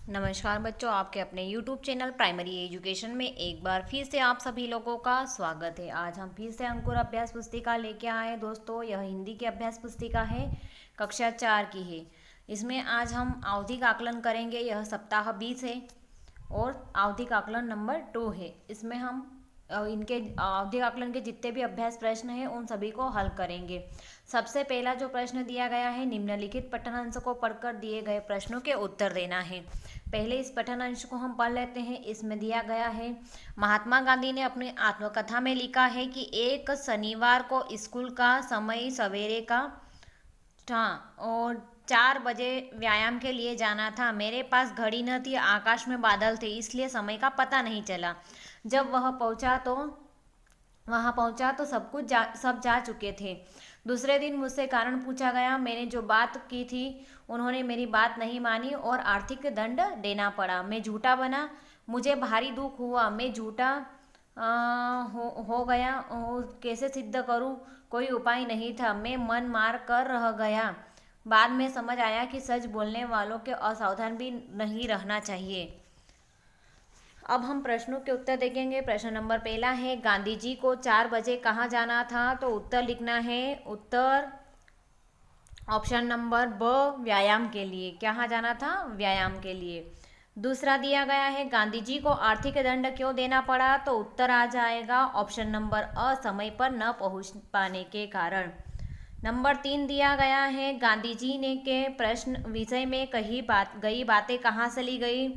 नमस्कार बच्चों, आपके अपने YouTube चैनल प्राइमरी एजुकेशन में एक बार फिर से आप सभी लोगों का स्वागत है। आज हम फिर से अंकुर अभ्यास पुस्तिका लेके आए हैं। दोस्तों, यह हिंदी की अभ्यास पुस्तिका है, कक्षा 4 की है। इसमें आज हम आवधिक आकलन करेंगे। यह सप्ताह 20 है और आवधिक आकलन नंबर 2 है। इसमें हम इनके आवधिक आकलन के जितने भी अभ्यास प्रश्न हैं उन सभी को हल करेंगे। सबसे पहला जो प्रश्न दिया गया है, निम्नलिखित पठनांश को पढ़कर दिए गए प्रश्नों के उत्तर देना है। पहले इस पठनांश को हम पढ़ लेते हैं। इसमें दिया गया है, महात्मा गांधी ने अपनी आत्मकथा में लिखा है कि एक शनिवार को स्कूल का समय सवेरे का था और 4 बजे व्यायाम के लिए जाना था। मेरे पास घड़ी न थी, आकाश में बादल थे, इसलिए समय का पता नहीं चला। जब वहाँ पहुंचा तो सब जा चुके थे। दूसरे दिन मुझसे कारण पूछा गया। मैंने जो बात की थी उन्होंने मेरी बात नहीं मानी और आर्थिक दंड देना पड़ा। मैं झूठा बना, मुझे भारी दुख हुआ। मैं झूठा हो गया और कैसे सिद्ध करूं, कोई उपाय नहीं था। मैं मन मार कर रह गया। बाद में समझ आया कि सच बोलने वालों के असावधान भी नहीं रहना चाहिए। अब हम प्रश्नों के उत्तर देखेंगे। प्रश्न नंबर पहला है, गांधी जी को 4 बजे कहाँ जाना था? तो उत्तर लिखना है, उत्तर ऑप्शन नंबर ब, व्यायाम के लिए। कहाँ जाना था? व्यायाम के लिए। दूसरा दिया गया है, गांधी जी को आर्थिक दंड क्यों देना पड़ा? तो उत्तर आ जाएगा ऑप्शन नंबर अ, समय पर न पहुंच पाने के कारण। नंबर 3 दिया गया है, गांधी जी ने के प्रश्न विषय में गई बातें कहाँ से ली गई?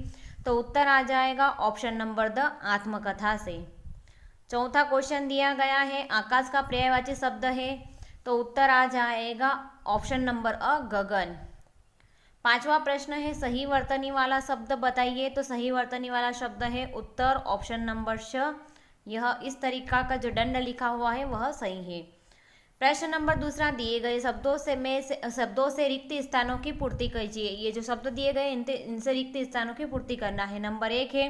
तो उत्तर आ जाएगा ऑप्शन नंबर द, आत्मकथा से। चौथा क्वेश्चन दिया गया है, आकाश का पर्यायवाची शब्द है। तो उत्तर आ जाएगा ऑप्शन नंबर अ, गगन। पांचवा प्रश्न है, सही वर्तनी वाला शब्द बताइए। तो सही वर्तनी वाला शब्द है उत्तर ऑप्शन नंबर श। यह इस तरीका का जो दंड लिखा हुआ है वह सही है। प्रश्न नंबर दूसरा, दिए गए शब्दों से रिक्त स्थानों की पूर्ति कीजिए। ये जो शब्द दिए गए इनसे रिक्त स्थानों की पूर्ति करना है। नंबर 1 है,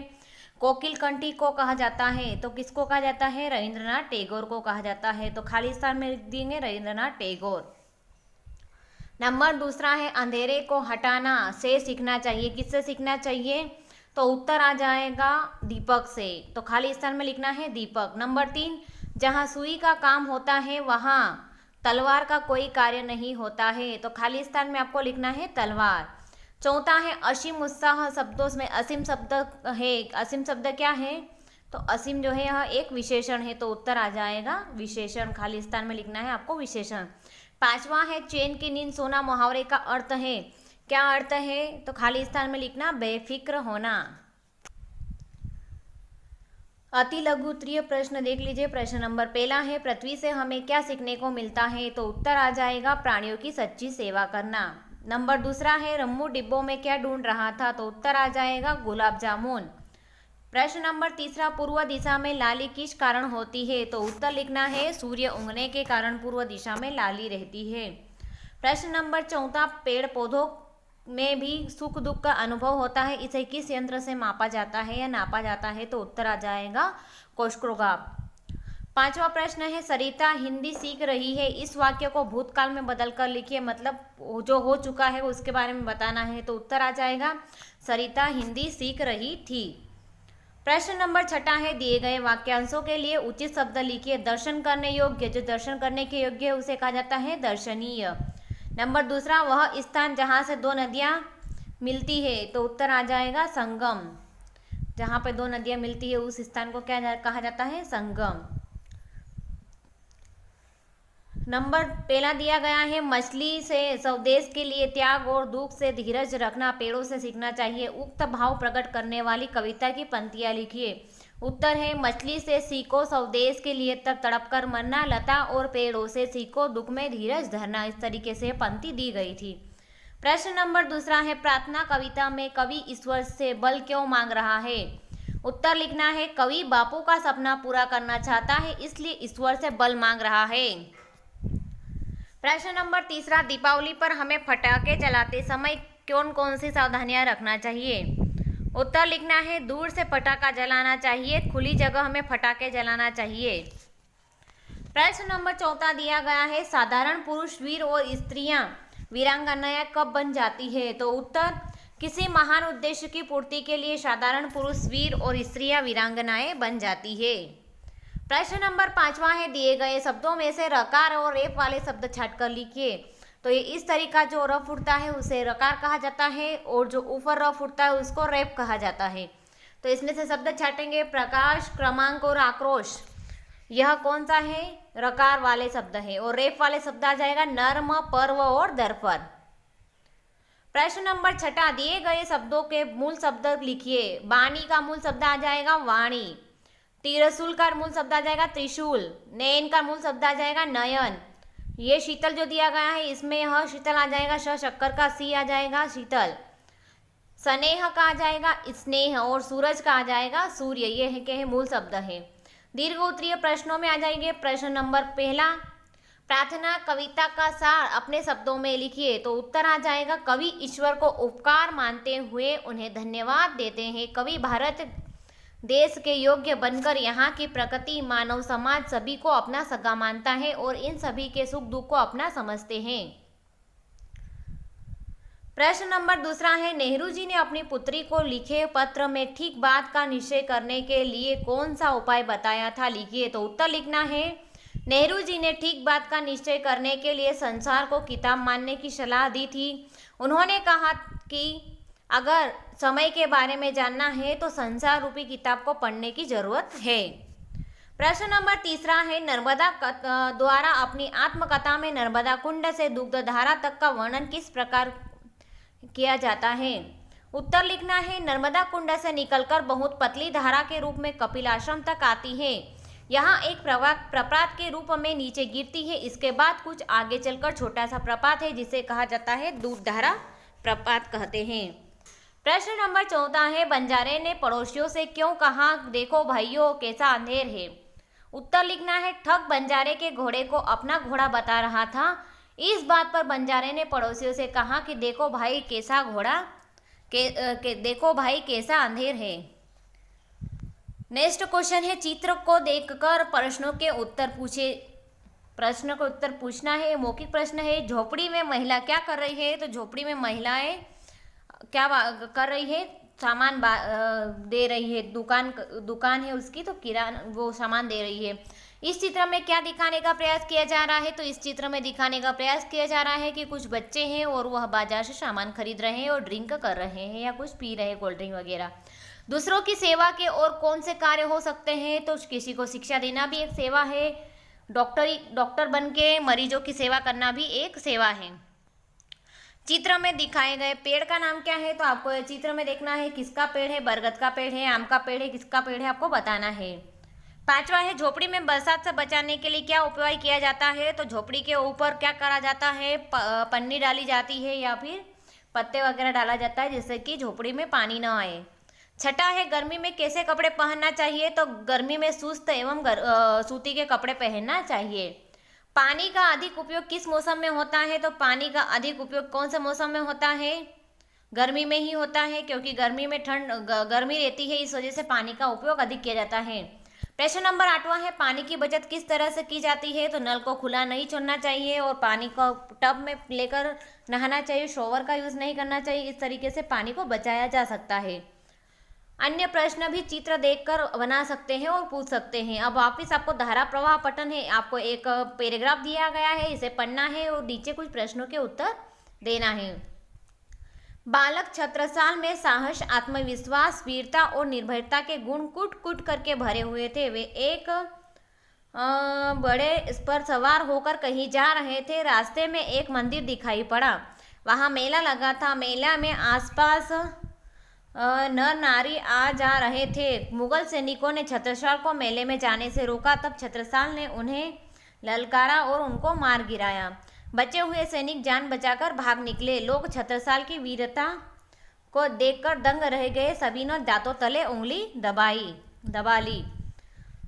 कोकिल कंठी को कहा जाता है। तो किसको कहा जाता है? रविंद्रनाथ टैगोर को कहा जाता है। तो खाली स्थान में लिख देंगे रविंद्रनाथ टैगोर। नंबर दूसरा है, अंधेरे को हटाना से सीखना चाहिए। किससे सीखना चाहिए? तो उत्तर आ जाएगा दीपक से। तो खाली स्थान में लिखना है दीपक। नंबर 3, जहाँ सुई का काम होता है वहाँ तलवार का कोई कार्य नहीं होता है। तो खाली स्थान में आपको लिखना है तलवार। चौथा है, असीम उत्साह शब्दों में असीम शब्द है। असीम शब्द क्या है? तो असीम जो है यह एक विशेषण है। तो उत्तर आ जाएगा विशेषण। खाली स्थान में लिखना है आपको विशेषण। पांचवा है, चैन की नींद सोना मुहावरे का अर्थ है। क्या अर्थ है? तो खाली स्थान में लिखना बेफिक्र होना। अति लघु उत्तरीय प्रश्न देख लीजिए। प्रश्न नंबर पहला है, पृथ्वी से हमें क्या सीखने को मिलता है? तो उत्तर आ जाएगा प्राणियों की सच्ची सेवा करना। नंबर दूसरा है, रम्मू डिब्बों में क्या ढूंढ रहा था? तो उत्तर आ जाएगा गुलाब जामुन। प्रश्न नंबर तीसरा, पूर्व दिशा में लाली किस कारण होती है? तो उत्तर लिखना है सूर्य उगने के कारण पूर्व दिशा में लाली रहती है। प्रश्न नंबर चौथा, पेड़ पौधों में भी सुख दुख का अनुभव होता है, इसे किस यंत्र से मापा जाता है या नापा जाता है? तो उत्तर आ जाएगा कोष्ठग्राफ। पांचवा प्रश्न है, सरिता हिंदी सीख रही है, इस वाक्य को भूतकाल में बदल कर लिखिए। मतलब जो हो चुका है उसके बारे में बताना है। तो उत्तर आ जाएगा सरिता हिंदी सीख रही थी। प्रश्न नंबर छठा है, दिए गए वाक्यांशों के लिए उचित शब्द लिखिए। दर्शन करने योग्य, जो दर्शन करने के योग्य है उसे कहा जाता है दर्शनीय। नंबर दूसरा, वह स्थान जहाँ से दो नदियाँ मिलती है। तो उत्तर आ जाएगा संगम। जहाँ पे दो नदियाँ मिलती है उस स्थान को क्या कहा जाता है? संगम। नंबर पहला दिया गया है, मछली से स्वदेश के लिए त्याग और दुख से धीरज रखना पेड़ों से सीखना चाहिए। उक्त भाव प्रकट करने वाली कविता की पंक्तियां लिखिए। उत्तर है, मछली से सीखो स्वदेश के लिए तब तड़प कर मरना, लता और पेड़ों से सीखो दुख में धीरज धरना। इस तरीके से पंक्ति दी गई थी। प्रश्न नंबर दूसरा है, प्रार्थना कविता में कवि ईश्वर से बल क्यों मांग रहा है? उत्तर लिखना है, कवि बापू का सपना पूरा करना चाहता है इसलिए ईश्वर से बल मांग रहा है। प्रश्न नंबर तीसरा, दीपावली पर हमें पटाखे जलाते समय कौन कौन सी सावधानियां रखना चाहिए? उत्तर लिखना है, दूर से पटाखा जलाना चाहिए, खुली जगह में पटाखे जलाना चाहिए। प्रश्न नंबर चौथा दिया गया है, साधारण पुरुष वीर और स्त्रियां वीरांगनाएं कब बन जाती है? तो उत्तर, किसी महान उद्देश्य की पूर्ति के लिए साधारण पुरुष वीर और स्त्रियां वीरांगनाएं बन जाती है। प्रश्न नंबर 5वां है, दिए गए शब्दों में से रकार और रेप वाले शब्द छांटकर लिखिए। तो ये इस तरीका जो रफ उठता है उसे रकार कहा जाता है और जो ऊपर रफ उठता है उसको रेप कहा जाता है। तो इसमें से शब्द छाटेंगे, प्रकाश, क्रमांक और आक्रोश। यह कौन सा है? रकार वाले शब्द है। और रेप वाले शब्द आ जाएगा नर्म, पर्व और दर्पर। प्रश्न नंबर 6, दिए गए शब्दों के मूल शब्द लिखिए। बाणी का मूल शब्द आ जाएगा वाणी, त्रिशूल का मूल शब्द आ जाएगा त्रिशूल, नयन का मूल शब्द आ जाएगा नयन। ये शीतल जो दिया गया है इसमें यह शीतल आ जाएगा, श शक्कर का सी आ जाएगा शीतल। स्नेह का आ जाएगा स्नेह और सूरज का आ जाएगा सूर्य। ये है के मूल शब्द है। दीर्घ उत्तरीय प्रश्नों में आ जाएंगे। प्रश्न नंबर 1, प्रार्थना कविता का सार अपने शब्दों में लिखिए। तो उत्तर आ जाएगा, कवि ईश्वर को उपकार मानते हुए उन्हें धन्यवाद देते हैं। कवि भारत देश के योग्य बनकर यहाँ की प्रकृति, मानव समाज सभी को अपना सगा मानता है और इन सभी के सुख दुख को अपना समझते हैं। प्रश्न नंबर 2 है, नेहरू जी ने अपनी पुत्री को लिखे पत्र में ठीक बात का निश्चय करने के लिए कौन सा उपाय बताया था? लिखिए। तो उत्तर लिखना है, नेहरू जी ने ठीक बात का निश्चय करने के लिए संसार को किताब मानने की सलाह दी थी। उन्होंने कहा कि अगर समय के बारे में जानना है तो संसार रूपी किताब को पढ़ने की जरूरत है। प्रश्न नंबर 3 है, नर्मदा द्वारा अपनी आत्मकथा में नर्मदा कुंड से दुग्धधारा तक का वर्णन किस प्रकार किया जाता है? उत्तर लिखना है, नर्मदा कुंड से निकलकर बहुत पतली धारा के रूप में कपिल आश्रम तक आती है। यहाँ एक प्रपात के रूप में नीचे गिरती है। इसके बाद कुछ आगे चलकर छोटा सा प्रपात है जिसे कहा जाता है दूधधारा प्रपात कहते हैं। प्रश्न नंबर 14 है, बंजारे ने पड़ोसियों से क्यों कहा, देखो भाइयों कैसा अंधेर है? उत्तर लिखना है, ठग बंजारे के घोड़े को अपना घोड़ा बता रहा था। इस बात पर बंजारे ने पड़ोसियों से कहा कि देखो भाई कैसा घोड़ा देखो भाई कैसा अंधेर है। नेक्स्ट क्वेश्चन है, चित्र को देखकर प्रश्नों के उत्तर पूछे। प्रश्न को उत्तर पूछना है, मौखिक प्रश्न है। झोपड़ी में महिला क्या कर रही है? तो झोपड़ी में महिलाएं क्या कर रही है? सामान दे रही है। दुकान है उसकी, तो किराना वो सामान दे रही है। इस चित्र में क्या दिखाने का प्रयास किया जा रहा है? तो इस चित्र में दिखाने का प्रयास किया जा रहा है कि कुछ बच्चे हैं और वह बाजार से सामान खरीद रहे हैं और ड्रिंक कर रहे हैं या कुछ पी रहे हैं, कोल्ड ड्रिंक वगैरह। दूसरों की सेवा के और कौन से कार्य हो सकते हैं? तो किसी को शिक्षा देना भी एक सेवा है। डॉक्टर बन के मरीजों की सेवा करना भी एक सेवा है। चित्र में दिखाए गए पेड़ का नाम क्या है? तो आपको चित्र में देखना है किसका पेड़ है। बरगद का पेड़ है, आम का पेड़ है, किसका पेड़ है आपको बताना है। 5वां है, झोपड़ी में बरसात से बचाने के लिए क्या उपाय किया जाता है? तो झोपड़ी के ऊपर क्या करा जाता है? पन्नी डाली जाती है या फिर पत्ते वगैरह डाला जाता है जिससे कि झोपड़ी में पानी ना आए। 6वां है, गर्मी में कैसे कपड़े पहनना चाहिए? तो गर्मी में सुस्त एवं सूती के कपड़े पहनना चाहिए। पानी का अधिक उपयोग किस मौसम में होता है? तो पानी का अधिक उपयोग कौन से मौसम में होता है? गर्मी में ही होता है, क्योंकि गर्मी में गर्मी रहती है, इस वजह से पानी का उपयोग अधिक किया जाता है। प्रश्न नंबर 8वां है, पानी की बचत किस तरह से की जाती है? तो नल को खुला नहीं छोड़ना चाहिए और पानी को टब में लेकर नहाना चाहिए, शॉवर का यूज़ नहीं करना चाहिए। इस तरीके से पानी को बचाया जा सकता है। अन्य प्रश्न भी चित्र देखकर बना सकते हैं और पूछ सकते हैं। अब वापिस आपको धारा प्रवाह पठन है, आपको एक पैराग्राफ दिया गया है, इसे पढ़ना है और नीचे कुछ प्रश्नों के उत्तर देना है। बालक छत्रसाल में साहस, आत्मविश्वास, वीरता और निर्भयता के गुण कूट कूट करके भरे हुए थे। वे एक बड़े इस पर सवार होकर कहीं जा रहे थे। रास्ते में एक मंदिर दिखाई पड़ा, वहाँ मेला लगा था। मेला में आसपास नर नारी आ जा रहे थे। मुगल सैनिकों ने छत्रसाल को मेले में जाने से रोका। तब छत्रसाल ने उन्हें ललकारा और उनको मार गिराया। बचे हुए सैनिक जान बचाकर भाग निकले। लोग छत्रसाल की वीरता को देखकर दंग रह गए। सभी ने दांतों तले उंगली दबा ली।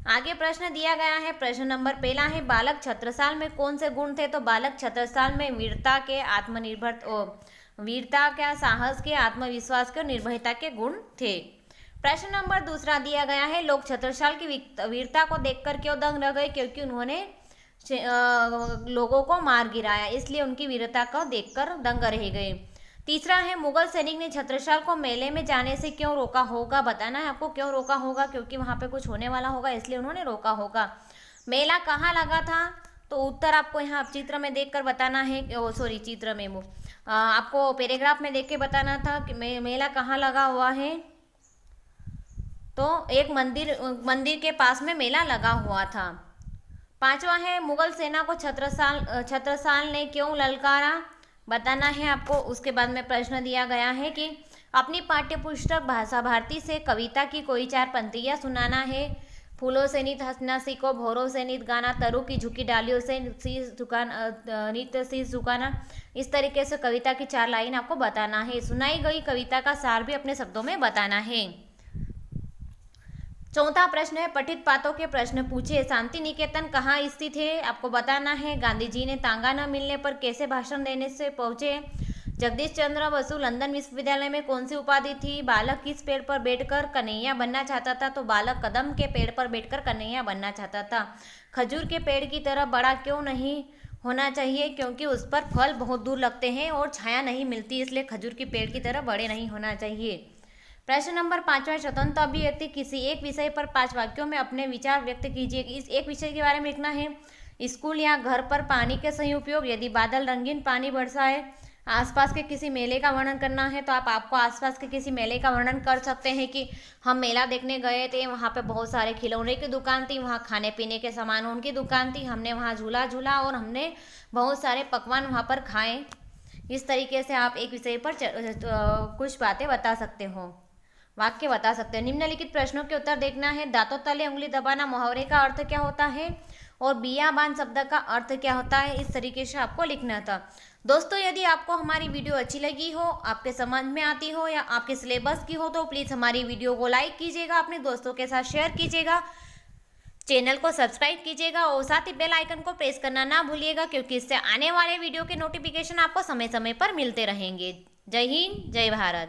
आगे प्रश्न दिया गया है। प्रश्न नंबर 1 है, बालक छत्रसाल में कौन से गुण थे? तो बालक छत्रसाल में वीरता क्या, साहस के, आत्मविश्वास के और निर्भयता के गुण थे। प्रश्न नंबर 2 दिया गया है, लोग छत्रसाल की वीरता को देखकर क्यों दंग रह गए? क्योंकि उन्होंने लोगों को मार गिराया, इसलिए उनकी वीरता को देखकर दंग रह गए। तीसरा है मुगल सैनिक ने छत्रसाल को मेले में जाने से क्यों रोका होगा। बताना है आपको क्यों रोका होगा, क्योंकि वहाँ पे कुछ होने वाला होगा इसलिए उन्होंने रोका होगा। मेला कहाँ लगा था, तो उत्तर आपको यहाँ चित्र में देखकर बताना है, चित्र में आपको पैराग्राफ में देख के बताना था कि मेला कहाँ लगा हुआ है। तो एक मंदिर के पास में मेला लगा हुआ था। पांचवा है मुगल सेना को छत्रसाल ने क्यों ललकारा। बताना है आपको। उसके बाद में प्रश्न दिया गया है कि अपनी पाठ्य पुस्तक भाषा भारती से कविता की कोई 4 पंक्तियाँ सुनाना है। फूलों से नित हंसना सीखो, भौरों से नित गाना, तरु की झुकी डालियों से नित शीश झुकाना। इस तरीके से कविता की 4 लाइन आपको बताना है। सुनाई गई कविता का सार भी अपने शब्दों में बताना है। चौथा प्रश्न है पठित पाठों के प्रश्न पूछे। शांति निकेतन कहाँ स्थित है, आपको बताना है। गांधी जी ने तांगा न मिलने पर कैसे भाषण देने से पहुंचे। जगदीश चंद्र बसु लंदन विश्वविद्यालय में कौन सी उपाधि थी। बालक किस पेड़ पर बैठकर कन्हैया बनना चाहता था, तो बालक कदम के पेड़ पर बैठकर कन्हैया बनना चाहता था। खजूर के पेड़ की तरह बड़ा क्यों नहीं होना चाहिए, क्योंकि उस पर फल बहुत दूर लगते हैं और छाया नहीं मिलती, इसलिए खजूर के पेड़ की तरह बड़े नहीं होना चाहिए। प्रश्न नंबर 5वां, स्वतंत्र अभिव्यक्ति किसी एक विषय पर 5 वाक्यों में अपने विचार व्यक्त कीजिए। इस एक विषय के बारे में लिखना है। स्कूल या घर पर पानी के सही उपयोग, यदि बादल रंगीन पानी बरसाए। आसपास के किसी मेले का वर्णन करना है, तो आपको आसपास के किसी मेले का वर्णन कर सकते हैं कि हम मेला देखने गए थे, वहाँ पे बहुत सारे खिलौने की दुकान थी, वहाँ खाने पीने के सामानों की दुकान थी, हमने वहाँ झूला झूला और हमने बहुत सारे पकवान वहाँ पर खाए। इस तरीके से आप एक विषय पर कुछ बातें बता सकते हो, वाक्य बता सकते हैं। निम्नलिखित प्रश्नों के उत्तर देखना है। दांतों तले उंगली दबाना मुहावरे का अर्थ क्या होता है, और बियाबान शब्द का अर्थ क्या होता है। इस तरीके से आपको लिखना था। दोस्तों, यदि आपको हमारी वीडियो अच्छी लगी हो, आपके समझ में आती हो या आपके सिलेबस की हो, तो प्लीज़ हमारी वीडियो को लाइक कीजिएगा, अपने दोस्तों के साथ शेयर कीजिएगा, चैनल को सब्सक्राइब कीजिएगा और साथ ही बेल आइकन को प्रेस करना ना भूलिएगा, क्योंकि इससे आने वाले वीडियो के नोटिफिकेशन आपको समय समय पर मिलते रहेंगे। जय हिंद, जय भारत।